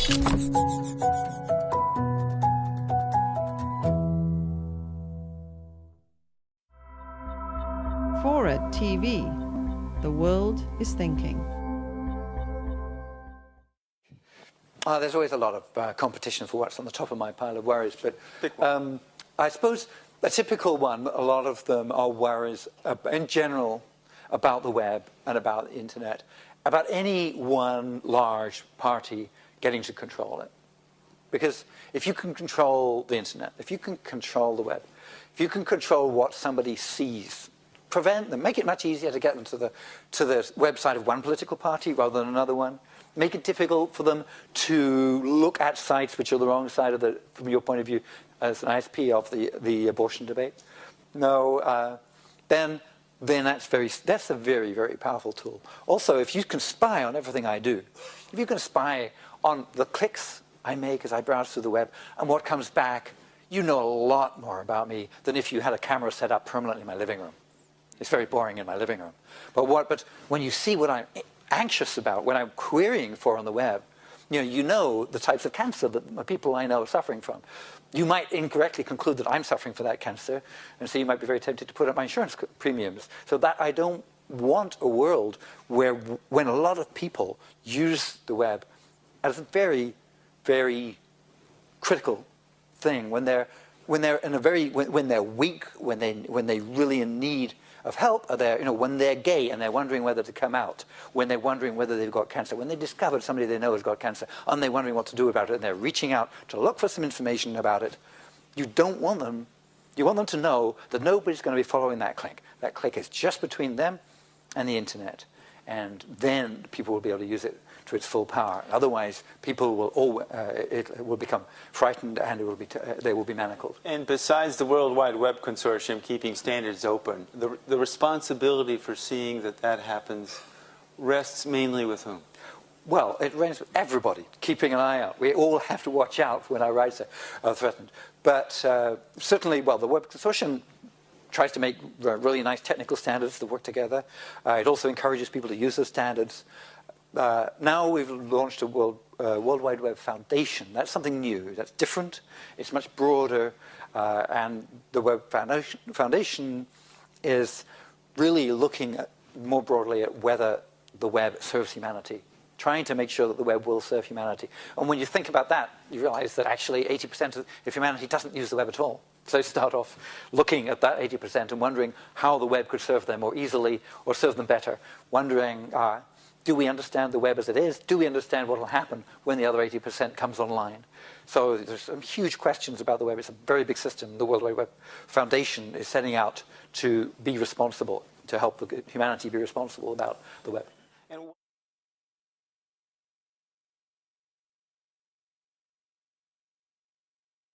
Forward TV. The world is thinking. There's always a lot of competition for what's on the top of my pile of worries, but I suppose a typical one, a lot of them are worries in general about the web and about the internet, about any one large party getting to control it. Because if you can control the internet, if you can control the web, if you can control what somebody sees, prevent them, make it much easier to get them to the website of one political party rather than another one, make it difficult for them to look at sites which are the wrong side of the, from your point of view, as an ISP of the abortion debate. No, then that's a very, very powerful tool. Also, if you can spy on everything I do, if you can spy on the clicks I make as I browse through the web and what comes back, you know a lot more about me than if you had a camera set up permanently in my living room. It's very boring in my living room. But when you see what I'm anxious about, what I'm querying for on the web, you know the types of cancer that the people I know are suffering from. You might incorrectly conclude that I'm suffering from that cancer, and so you might be very tempted to put up my insurance premiums. So that I don't want a world where, when a lot of people use the web as a very, very critical thing, when they're weak, when they really in need of help, are there, when they're gay and they're wondering whether to come out, when they're wondering whether they've got cancer, when they discovered somebody they know has got cancer, and they're wondering what to do about it, and they're reaching out to look for some information about it, you don't want them, you want them to know that nobody's going to be following that click. That click is just between them and the internet, and then people will be able to use it to its full power. Otherwise, people will it will become frightened, and they will be manacled. And besides the World Wide Web Consortium keeping standards open, the responsibility for seeing that happens rests mainly with whom? Well, it rests with everybody keeping an eye out. We all have to watch out when our rights are threatened. But certainly, well, the Web Consortium tries to make really nice technical standards that work together. It also encourages people to use those standards. Now we've launched a World Wide Web Foundation. That's something new. That's different. It's much broader. And the Web Foundation is really looking more broadly at whether the web serves humanity, trying to make sure that the web will serve humanity. And when you think about that, you realize that actually 80% of humanity doesn't use the web at all. So start off looking at that 80% and wondering how the web could serve them more easily or serve them better, wondering, do we understand the web as it is? Do we understand what will happen when the other 80% comes online? So there's some huge questions about the web. It's a very big system. The World Wide Web Foundation is setting out to be responsible, to help humanity be responsible about the web.